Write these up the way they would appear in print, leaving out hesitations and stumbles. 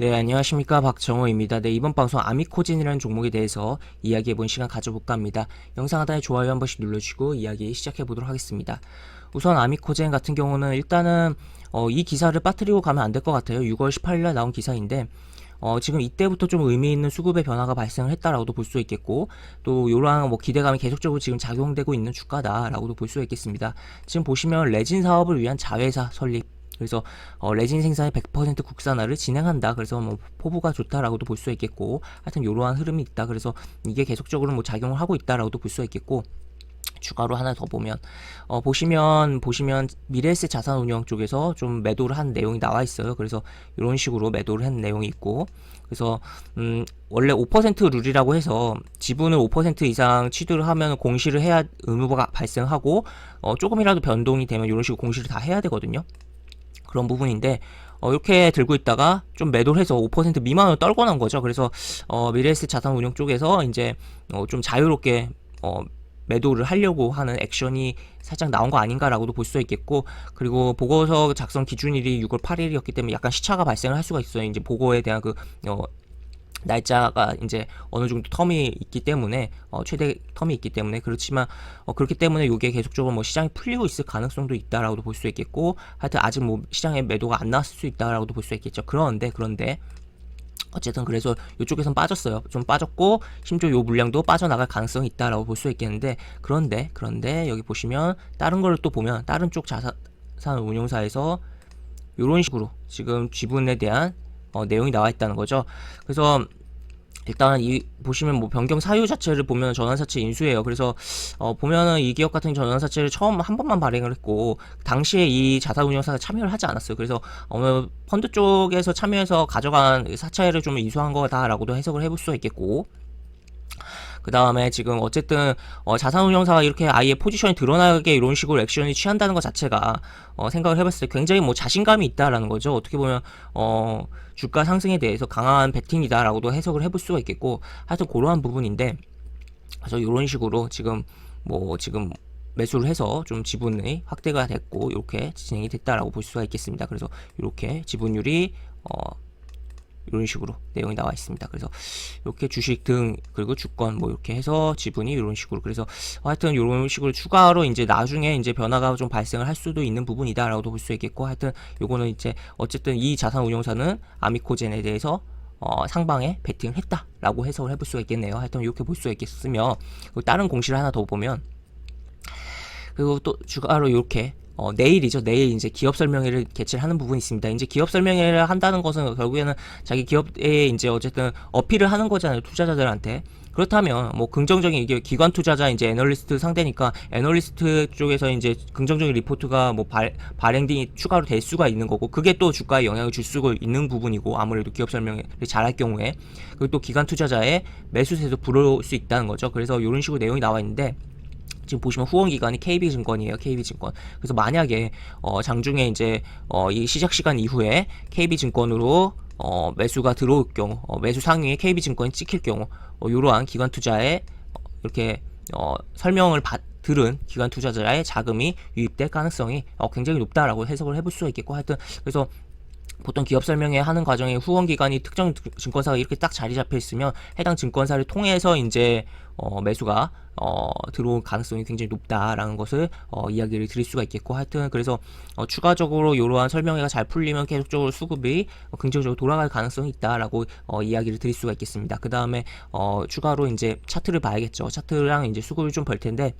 네, 안녕하십니까. 박정호입니다. 네, 이번 방송 아미코진이라는 종목에 대해서 이야기해본 시간 가져볼까 합니다. 영상 하단에 좋아요 한 번씩 눌러주시고 이야기 시작해보도록 하겠습니다. 우선 아미코진 같은 경우는 일단은 이 기사를 빠뜨리고 가면 안 될 것 같아요. 6월 18일날 나온 기사인데 지금 이때부터 좀 의미 있는 수급의 변화가 발생을 했다라고도 볼 수 있겠고, 또 이러한 뭐 기대감이 계속적으로 지금 작용되고 있는 주가다라고도 볼 수 있겠습니다. 지금 보시면 레진 사업을 위한 자회사 설립, 그래서 레진 생산의 100% 국산화를 진행한다. 그래서 뭐 포부가 좋다라고도 볼 수 있겠고, 하여튼 이러한 흐름이 있다. 그래서 이게 계속적으로 뭐 작용을 하고 있다라고도 볼 수 있겠고, 추가로 하나 더 보면 보시면 미래에셋 자산운용 쪽에서 좀 매도를 한 내용이 나와 있어요. 그래서 이런 식으로 매도를 한 내용이 있고, 그래서 원래 5% 룰이라고 해서 지분을 5% 이상 취득을 하면 공시를 해야 의무가 발생하고, 조금이라도 변동이 되면 이런 식으로 공시를 다 해야 되거든요. 그런 부분인데 이렇게 들고 있다가 좀 매도를 해서 5% 미만으로 떨궈 놓은 거죠. 그래서 미래에셋 자산운용 쪽에서 이제 좀 자유롭게 매도를 하려고 하는 액션이 살짝 나온 거 아닌가라고도 볼 수 있겠고, 그리고 보고서 작성 기준일이 6월 8일이었기 때문에 약간 시차가 발생을 할 수가 있어요. 이제 보고에 대한 그 날짜가 이제 어느 정도 텀이 있기 때문에 최대 텀이 있기 때문에, 그렇지만 그렇기 때문에 이게 계속적으로 뭐 시장이 풀리고 있을 가능성도 있다라고도 볼 수 있겠고, 하여튼 아직 뭐 시장에 매도가 안 나왔을 수 있다라고도 볼 수 있겠죠. 그런데 어쨌든 그래서 이쪽에선 빠졌어요. 좀 빠졌고 심지어 요 물량도 빠져나갈 가능성이 있다라고 볼 수 있겠는데, 그런데 여기 보시면 다른 걸 또 보면 다른 쪽 자산 운용사에서 이런 식으로 지금 지분에 대한 내용이 나와 있다는 거죠. 그래서 일단 이 보시면 뭐 변경 사유 자체를 보면 전환사채 인수예요. 그래서 보면은 이 기업 같은 전환사채를 처음 한 번만 발행을 했고, 당시에 이 자산운용사가 참여를 하지 않았어요. 그래서 어느 펀드 쪽에서 참여해서 가져간 사채를 좀 인수한 거다라고도 해석을 해볼 수 있겠고, 그 다음에 지금 어쨌든 자산운용사가 이렇게 아예 포지션이 드러나게 이런 식으로 액션이 취한다는 것 자체가 생각을 해봤을 때 굉장히 뭐 자신감이 있다라는 거죠. 어떻게 보면 주가 상승에 대해서 강한 베팅이다라고도 해석을 해볼 수가 있겠고, 하여튼 그러한 부분인데, 그래서 이런 식으로 지금 매수를 해서 좀 지분이 확대가 됐고 이렇게 진행이 됐다라고 볼 수가 있겠습니다. 그래서 이렇게 지분율이 이런 식으로 내용이 나와 있습니다. 그래서 이렇게 주식 등 그리고 주권 뭐 이렇게 해서 지분이 이런 식으로, 그래서 하여튼 이런 식으로 추가로 이제 나중에 이제 변화가 좀 발생을 할 수도 있는 부분이다라고도 볼 수 있겠고, 하여튼 요거는 이제 어쨌든 이 자산 운용사는 아미코젠에 대해서 상방에 베팅을 했다라고 해석을 해볼 수가 있겠네요. 하여튼 이렇게 볼 수가 있겠으며, 다른 공시를 하나 더 보면, 그리고 또 추가로 이렇게 내일이죠. 내일 이제 기업 설명회를 개최를 하는 부분이 있습니다. 이제 기업 설명회를 한다는 것은 결국에는 자기 기업에 이제 어쨌든 어필을 하는 거잖아요. 투자자들한테. 그렇다면 뭐 긍정적인, 이게 기관 투자자 이제 애널리스트 상대니까 애널리스트 쪽에서 이제 긍정적인 리포트가 뭐 발행이 추가로 될 수가 있는 거고, 그게 또 주가에 영향을 줄 수가 있는 부분이고, 아무래도 기업 설명회를 잘할 경우에. 그리고 또 기관 투자자의 매수세도 불어올 수 있다는 거죠. 그래서 이런 식으로 내용이 나와 있는데, 지금 보시면 후원기관이 KB증권이에요. KB증권. 그래서 만약에 장중에 이제 이 시작 시간 이후에 KB증권으로 매수가 들어올 경우, 매수 상위에 KB증권이 찍힐 경우, 이러한 기관 투자에 이렇게 설명을 들은 기관 투자자의 자금이 유입될 가능성이 굉장히 높다라고 해석을 해볼 수가 있겠고, 하여튼 그래서 보통 기업 설명회 하는 과정에 후원기관이 특정 증권사가 이렇게 딱 자리 잡혀 있으면 해당 증권사를 통해서 이제 매수가 들어올 가능성이 굉장히 높다라는 것을 이야기를 드릴 수가 있겠고, 하여튼 그래서 추가적으로 이러한 설명회가 잘 풀리면 계속적으로 수급이 긍정적으로 돌아갈 가능성이 있다라고 이야기를 드릴 수가 있겠습니다. 그 다음에 추가로 이제 차트를 봐야겠죠. 차트랑 이제 수급을 좀 볼 텐데,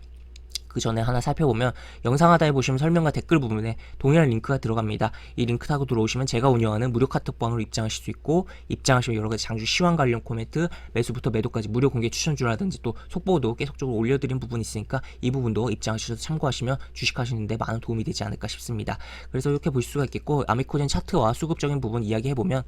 그 전에 하나 살펴보면 영상 하단에 보시면 설명과 댓글 부분에 동일한 링크가 들어갑니다. 이 링크 타고 들어오시면 제가 운영하는 무료 카톡방으로 입장하실 수 있고, 입장하시면 여러가지 장주 시황 관련 코멘트, 매수부터 매도까지 무료 공개 추천주라든지 또 속보도 계속적으로 올려드린 부분이 있으니까 이 부분도 입장하셔서 참고하시면 주식하시는데 많은 도움이 되지 않을까 싶습니다. 그래서 이렇게 보실 수가 있겠고, 아미코젠 차트와 수급적인 부분 이야기해보면,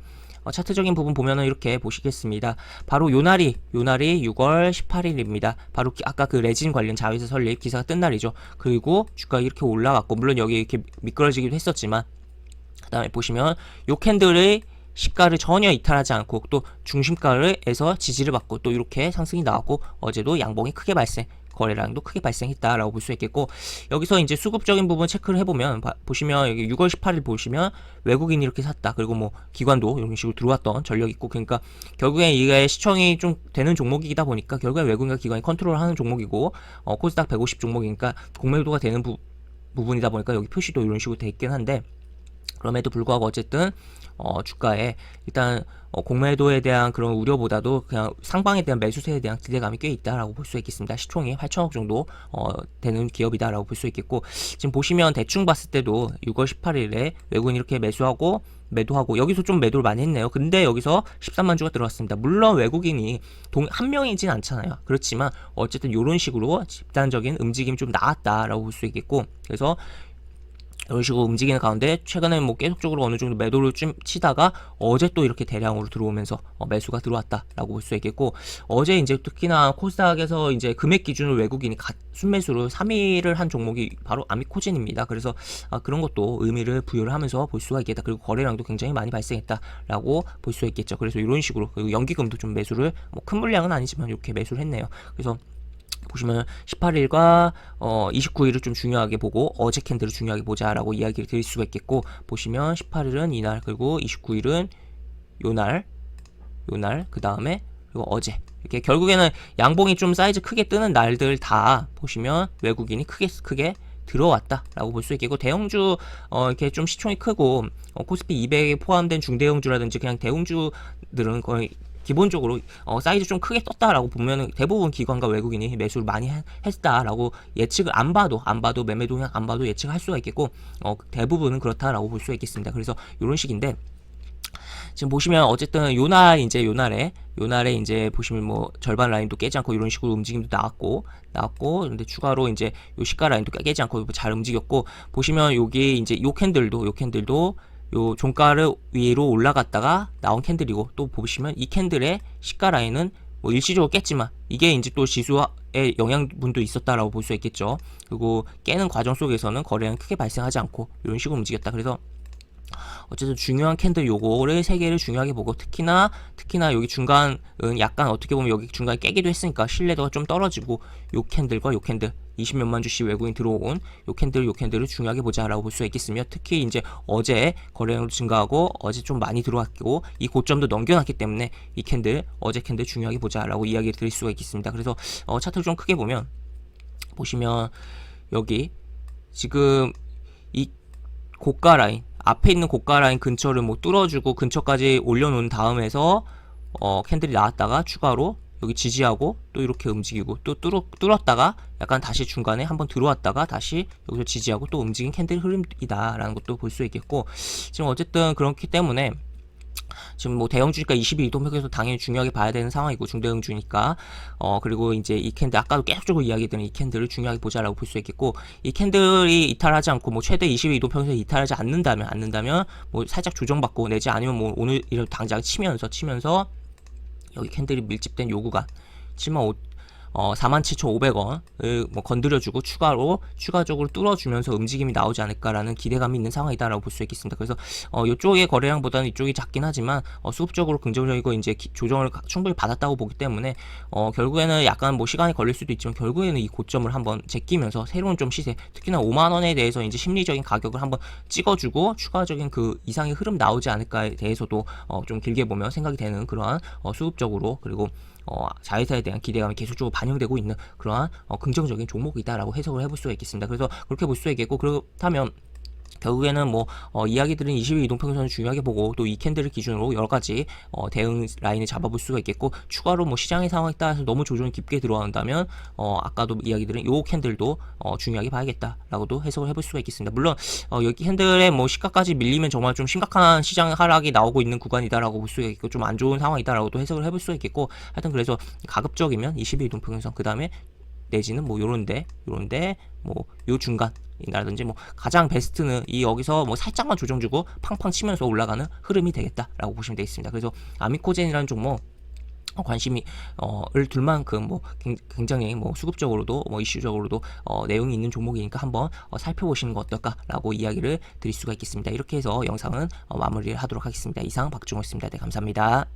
차트적인 부분 보면은 이렇게 보시겠습니다. 바로 요날이 6월 18일입니다. 바로 아까 그 레진 관련 자회사 설립 기사가 뜬 날이죠. 그리고 주가가 이렇게 올라갔고, 물론 여기 이렇게 미끄러지기도 했었지만, 그 다음에 보시면 요 캔들의 시가를 전혀 이탈하지 않고 또 중심가에서 지지를 받고 또 이렇게 상승이 나왔고, 어제도 양봉이 크게 발생, 거래량도 크게 발생했다라고 볼 수 있겠고, 여기서 이제 수급적인 부분 체크를 해보면 보시면 여기 6월 18일 보시면 외국인이 이렇게 샀다. 그리고 뭐 기관도 이런 식으로 들어왔던 전력이 있고, 그러니까 결국엔 이게 시청이 좀 되는 종목이다 보니까 결국엔 외국인과 기관이 컨트롤하는 종목이고, 코스닥 150 종목이니까 공매도가 되는 부분이다 보니까 여기 표시도 이런 식으로 돼 있긴 한데, 그럼에도 불구하고 어쨌든 주가에 일단 공매도에 대한 그런 우려보다도 그냥 상방에 대한 매수세에 대한 기대감이 꽤 있다라고 볼 수 있겠습니다. 시총이 8천억 정도 되는 기업이다라고 볼 수 있겠고, 지금 보시면 대충 봤을 때도 6월 18일에 외국인이 이렇게 매수하고 매도하고 여기서 좀 매도를 많이 했네요. 근데 여기서 13만 주가 들어왔습니다. 물론 외국인이 한 명이진 않잖아요. 그렇지만 어쨌든 이런 식으로 집단적인 움직임이 좀 나왔다라고 볼 수 있겠고, 그래서 이런 식으로 움직이는 가운데 최근에 뭐 계속적으로 어느 정도 매도를 좀 치다가 어제 또 이렇게 대량으로 들어오면서 매수가 들어왔다라고 볼 수 있겠고, 어제 이제 특히나 코스닥에서 이제 금액 기준으로 외국인이 순매수로 3위를 한 종목이 바로 아미코진입니다. 그래서 그런 것도 의미를 부여를 하면서 볼 수가 있겠다. 그리고 거래량도 굉장히 많이 발생했다라고 볼 수 있겠죠. 그래서 이런 식으로, 그리고 연기금도 좀 매수를 뭐 큰 물량은 아니지만 이렇게 매수를 했네요. 그래서 보시면 18일과 29일을 좀 중요하게 보고 어제 캔들을 중요하게 보자라고 이야기를 드릴 수가 있겠고, 보시면 18일은 이날, 그리고 29일은 요날, 그 다음에 그리고 어제, 이렇게 결국에는 양봉이 좀 사이즈 크게 뜨는 날들 다 보시면 외국인이 크게 들어왔다라고 볼 수 있겠고, 대형주 이렇게 좀 시총이 크고 코스피 200에 포함된 중대형주라든지 그냥 대형주들은 거의 기본적으로 사이즈 좀 크게 떴다라고 보면은 대부분 기관과 외국인이 매수를 많이 했다라고 예측을 안 봐도 매매 동향 안 봐도 예측할 수가 있겠고, 대부분은 그렇다라고 볼 수가 있겠습니다. 그래서 이런 식인데, 지금 보시면 어쨌든 요날에 이제 보시면 뭐 절반 라인도 깨지 않고 이런 식으로 움직임도 나왔고, 근데 추가로 이제 요 시가 라인도 깨지 않고 잘 움직였고, 보시면 여기 이제 요 캔들도 요 종가를 위로 올라갔다가 나온 캔들이고, 또 보시면 이 캔들의 시가 라인은 뭐 일시적으로 깼지만 이게 이제 또 지수에 영향분도 있었다라고 볼 수 있겠죠. 그리고 깨는 과정 속에서는 거래량이 크게 발생하지 않고 이런 식으로 움직였다. 그래서 어쨌든 중요한 캔들 요거를 세 개를 중요하게 보고, 특히나 여기 중간은 약간 어떻게 보면 여기 중간에 깨기도 했으니까 신뢰도가 좀 떨어지고, 요 캔들과 요 캔들 20몇만 주씩 외국인 들어온 요 캔들을 중요하게 보자라고 볼 수가 있겠으며, 특히 이제 어제 거래량도 증가하고 어제 좀 많이 들어왔고 이 고점도 넘겨놨기 때문에 이 캔들, 어제 캔들 중요하게 보자라고 이야기를 드릴 수가 있겠습니다. 그래서 차트를 좀 크게 보면 보시면 여기 지금 이 고가 라인, 앞에 있는 고가 라인 근처를 뭐 뚫어주고 근처까지 올려놓은 다음에서 캔들이 나왔다가 추가로 여기 지지하고 또 이렇게 움직이고, 또 뚫었다가 약간 다시 중간에 한번 들어왔다가 다시 여기서 지지하고 또 움직인 캔들 흐름이다 라는 것도 볼 수 있겠고, 지금 어쨌든 그렇기 때문에 지금 뭐 대형주니까 22 이동평균에서 당연히 중요하게 봐야 되는 상황이고, 중대형주니까 그리고 이제 이 캔들 아까도 계속적으로 이야기했던 이 캔들을 중요하게 보자라고 볼 수 있겠고, 이 캔들이 이탈하지 않고 뭐 최대 22 이동평균에서 이탈하지 않는다면 뭐 살짝 조정받고, 내지 아니면 뭐 오늘 이런 당장 치면서 여기 캔들이 밀집된 요 구간 47,500원을 뭐 건드려주고 추가적으로 뚫어주면서 움직임이 나오지 않을까라는 기대감이 있는 상황이다라고 볼 수 있겠습니다. 그래서 이쪽의 거래량보다는 이쪽이 작긴 하지만 수급적으로 긍정적이고 이제 조정을 충분히 받았다고 보기 때문에 결국에는 약간 뭐 시간이 걸릴 수도 있지만 결국에는 이 고점을 한번 제끼면서 새로운 좀 시세, 특히나 5만 원에 대해서 이제 심리적인 가격을 한번 찍어주고 추가적인 그 이상의 흐름 나오지 않을까에 대해서도 좀 길게 보면 생각이 되는 그러한 수급적으로, 그리고 자회사에 대한 기대감이 계속적으로 반영되고 있는 그러한 긍정적인 종목이다라고 해석을 해볼 수가 있겠습니다. 그래서 그렇게 볼 수가 있겠고, 그렇다면 결국에는 뭐 이야기들은 20일 이동평균선을 중요하게 보고, 또 이 캔들을 기준으로 여러 가지 대응 라인을 잡아볼 수가 있겠고, 추가로 뭐 시장의 상황에 따라서 너무 조정이 깊게 들어간다면 아까도 이야기들은 요 캔들도 중요하게 봐야겠다라고도 해석을 해볼 수가 있겠습니다. 물론 여기 캔들의 뭐 시가까지 밀리면 정말 좀 심각한 시장 하락이 나오고 있는 구간이다라고 볼 수가 있고, 좀 안 좋은 상황이다라고도 해석을 해볼 수가 있겠고, 하여튼 그래서 가급적이면 20일 이동평균선, 그 다음에 내지는 뭐 요런데 뭐 요 중간이라든지, 뭐 가장 베스트는 이 여기서 뭐 살짝만 조정 주고 팡팡 치면서 올라가는 흐름이 되겠다라고 보시면 되겠습니다. 그래서 아미코젠이라는 종목 관심이 둘 만큼 뭐 굉장히 뭐 수급적으로도 뭐 이슈적으로도 내용이 있는 종목이니까 한번 살펴보시는 거 어떨까라고 이야기를 드릴 수가 있겠습니다. 이렇게 해서 영상은 마무리를 하도록 하겠습니다. 이상 박종호였습니다. 네, 감사합니다.